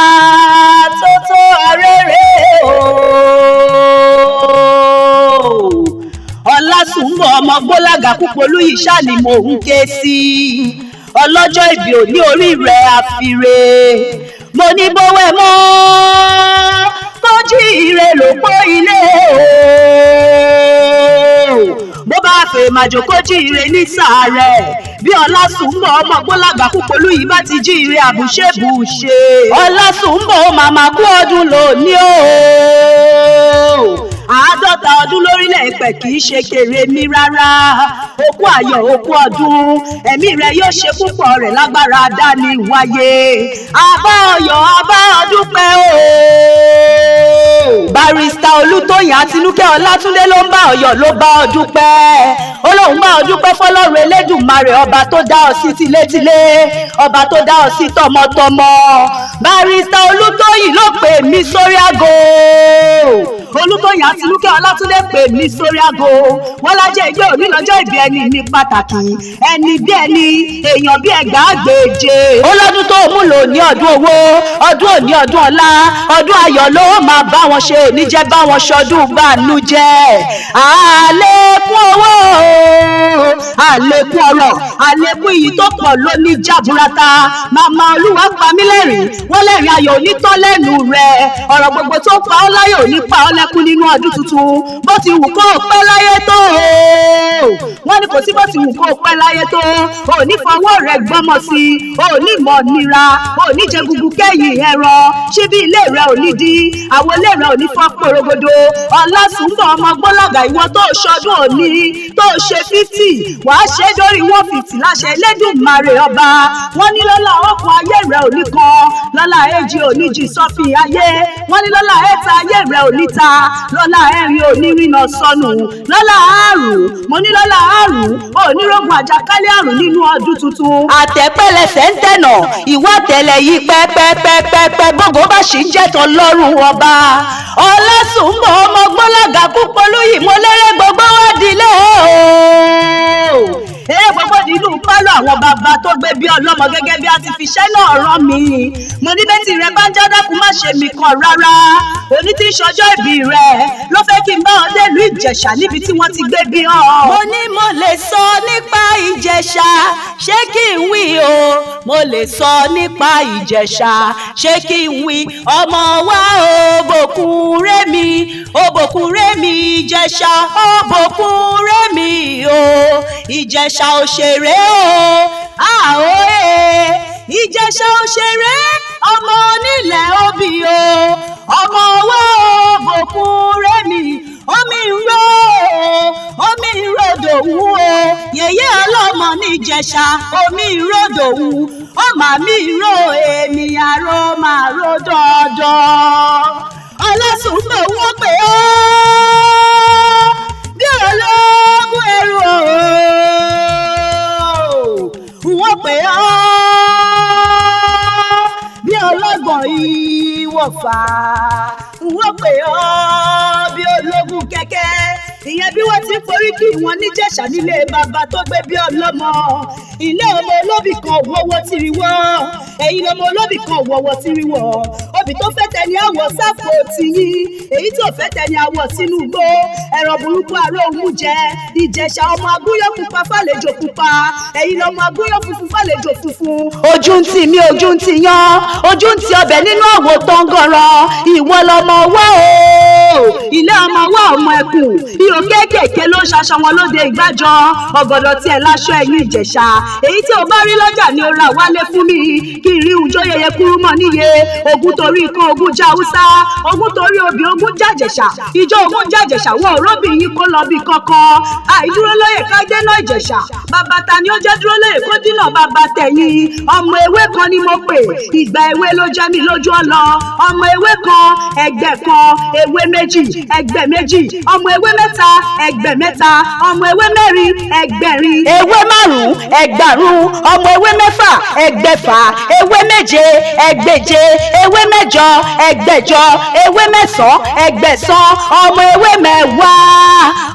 àtótó arére o. Ọlásùnbọ̀ ọmọ Gbọ́lága Kupoluyi ṣáà ni mò ń ké sí. Ọlọ́jọ́ ìbí òní orí rẹ̀ àfire. Mo ní bówẹ́ mọ́ kójí ire lòpó ilé o. Bó bá fẹ́ màjò kójí ire ní sàárẹ̀. Bí Ọlásùnbọ̀ ọmọ Gbọ́lága Kupoluyi bá ti jí ire àbùṣebùṣe. Ọlásùnbọ̀ màmá kú ọdún lónìí o. 50 ọdún lórílẹ̀ èpẹ̀ kì í ṣe kéré mi rárá. Okú ayọ̀ okú ọdún, ẹ̀mí rẹ̀ yóò ṣe púpọ̀ rẹ̀ lágbára dání wáyé. Àbá ọyọ̀ àbá ọdún pẹ́ o. Barrister Olutoyin Olatunde ló ń bá ọyọ̀ ló bá ọdún pẹ́. Ó lóun bá ọdún pẹ́ fọlọ́run Elédùmarè ọba tó dá ọ sí tilétilé, ọba tó dá ọ sí tọmọtọmọ. Barrister Olutoyin ló pè mí sórí aago. Olutoyin Olatunde pè mí sórí aago. Wọ́n l'Ajeigbe òní lọ́jọ́ ìbí ẹni ní pàtàkì, ẹni bí ẹni, èèyàn bí ẹgbàágbèje. Ó lọ́dún tó mú lò ní ọdún owó, ọdún òní ọdún ọlá, ọdún ayọ̀ ló máa bá wọn ṣe, òní jẹ́ bá wọn ṣọdún bànújẹ́. Àlékún owó, àlékún ọrọ̀, àlékún iyì tó pọ̀ lóní jàbúrátà. Màmá Olúwa pa mí lẹ́rìn, wọ́n lẹ́rìn ayọ̀ onítọ́ lẹ́nu rẹ̀. Ọ̀rọ̀ gbogbo tó pa ọ́ láyọ̀ ò ní pa ọ́ lẹ́kún nínú ọdún tuntun. Bó ti wù kó o pẹ́ láyé tó o. Wọ́n ní kò sí bó ti wù kó o pẹ́ láyé tó o. O ò ní fọwọ́ rẹ̀ gbọ́mọ sí i, o ò ní mọ̀ nira, o ò ní jẹ gugu kẹ́yìn ẹran. Ṣíbí ilé rẹ̀ ò ní dí, àwọn ilé rẹ̀ ò ní fọ́ porogodo. Ọlásùnbọ̀ ọmọ Gbọ́lága ìwọ tó ṣọdún òní, tó ṣe 50, wàá ṣe dórí 150 láṣẹ Elédùmarè ọba. Wọ́n ní lọ́lá ọkùn ayé rẹ̀ ò ní kan, lọ́lá èjì ò ní jì sọ́fì ayé. Wọ́n ní lọ́lá ẹ̀ta ayé rẹ̀ ò ní ta, lọ́lá ẹ̀rin ò ní rìnà sọnù, lọ́lá àrùn, mo ní lọ́lá àrùn, ò ní rògùn àjàkálẹ̀ àrùn nínú ọdún tuntun. Àtẹ̀pẹ́lẹsẹ̀ ń tẹ̀nà, ìwà tẹ̀lẹ̀ yìí pẹ́pẹ́pẹ́pẹ́ gbogbo bá ṣì ń jẹ́tọ̀ lọ́rùn ọba. Ọlásùnbọ̀ ọmọ Gbọ́lága Kupoluyi mo lérè gbogbo wá dilé o. Eré gbogbo nínú pálọ̀ àwọn bàbá tó gbé bí ọlọ́mọ gẹ́gẹ́ bí a ti fi iṣẹ́ náà rán mi. Mo ní bẹ́ẹ̀ tí rẹ bá ń jádákú má ṣe mí kan rárá. Òní tí ń ṣọjọ́ ìbí rẹ̀ ló fẹ́ kí n bá ọ délùú Ìjẹ̀ṣà níbi tí wọ́n ti gbé bí ọ. Mo ní mo lè sọ nípa Ìjẹ̀ṣà, ṣé kí n wí o? Mo lè sọ nípa Ìjẹ̀ṣà, ṣé kí n wí? Ọmọ wa òbòkun rémi, òbòkun rémi Ìjẹ̀ṣà, òbòkun rémi o. Ìjẹ̀ṣà òṣèré o, àóyè. Ìjẹ̀ṣà òṣèré, ọmọ onílẹ̀ obì o. Ọmọ wa òbòkun rémi, omi ń ro, omi ń rodò wú o. Yèyé ọlọ́mọ ní Ìjẹ̀ṣà, omi ń rodò wú. Ọmọ mi ń ro èmi àrò máa ro dandan. Ọlásùnbọ̀ wọ́n pè ó bí ológun ẹrù o. Wọ́n pè ó bí ọlọ́gbọ̀n ìwọ̀fà. Wọ́n pè ó bí ológun kẹ̀kẹ́. Ìyẹn bí wọ́n ti ń foríkì wọn níjẹ̀ṣà nílé bàbá tó gbé bí ọlọ́mọ. Ilé ọmọ olóbì kan wọ́wọ́ tìrìwọ́, ẹ̀yin ọmọ olóbì kan wọ́wọ́ tìrìwọ́. Obì tó fẹ́ tẹni àwọ̀ sápò tìyín, èyí tó fẹ́ tẹni àwọ̀ sínú igbó. Ẹ̀rọ burúkú aró òun jẹ. Ìjẹ̀ṣà ọmọ agúnyán pupa fàlejò pupa, ẹ̀yin ọmọ agúnyán funfun fàlejò funfun. Ojú ń tì mí, ojú ń tì yán, ojú ń tì ọbẹ̀ nínú àwo tó ń gọ̀ràn. Ìwọ lọmọ wá o, ilé ọmọ wá ọmọ ẹkùn. Ihò kéékèèké ló ń ṣaṣọ wọn lóde ìgbàjọ. Ọ̀gọ̀dọ̀ tiẹ̀ láṣọ ẹ̀yìn Ìjẹ̀ṣà. Èyí tí o bá rí lọ́jà ni o ra wálé fún mi. Kí n rí ìjọ yẹyẹ kúrú mọ́ níye. Ogun torí ikán, ogun já Haúsá. Ogun torí obì, ogun jàjẹ̀ṣà. Ìjọ ogun jàjẹ̀ṣà wọn ò róbì yín kó lọ bí kankan. Àìdúró lóyè ká dénà Ìjẹ̀ṣà. Bàbá ta ni ó jẹ́ dúró lóyè kó dínà bàbá tẹ̀yìn. Ọmọ ewé kan ni mo pè. Ìgbà ewé ló jẹ́ mi lójú ọlọ. Ọmọ ewé kan, ẹgbẹ́ kan, ewé méjì. méjì ẹgbẹ́ méjì, ọmọ ewé mẹ́ta ẹgbẹ́ mẹ́ta, ọmọ ewé mẹ́rin ẹgbẹ̀rin, ewé márùn-ún ẹgbàrún, ọmọ ewé mẹ́fà ẹgbẹ̀fà, ewé méje ẹgbẹ̀je, ewé mẹ́jọ ẹgbẹ̀jọ, ewé mẹ́sàn-án ẹgbẹ̀sán, ọmọ ewé mẹ́wàá,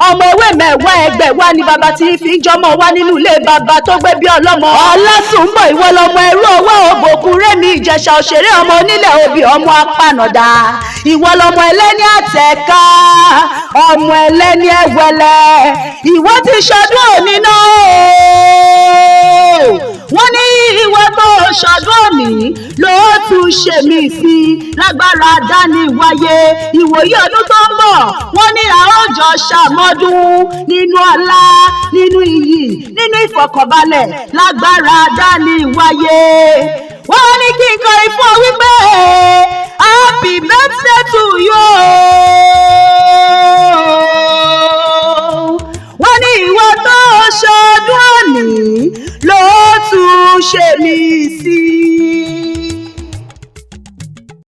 ọmọ ewé mẹ́wàá ẹgbẹ̀wá ni bàbá tí fi ń jọmọ wá nínú ilé bàbá tó gbé bí ọlọ́mọ. Ọlásùnbọ̀ ìwọ lọmọ ẹrú owó òbòkun Rémi Ìjẹ̀ṣà òṣèré ọmọ onílẹ̀ obì ọmọ apànàdà, ìwọ lọmọ ẹlẹ́ni àtẹ̀ká ọmọ ẹlẹ́ni ẹ̀wẹ̀lẹ̀, ìwọ ti ṣọdún òní náà wọ́n ní ìwọ tó ṣọdún òní ló tún ṣe mí sí lágbára dání wáyé ìwòye ọdún tó ń bọ̀ wọ́n ní a ó jọ ṣàmọ́dún nínú ọlá nínú iyì nínú ìfọ̀kànbalẹ̀ lágbára dání wáyé wọ́n ní kí n kọrin fún ọ wípé happy birthday to you.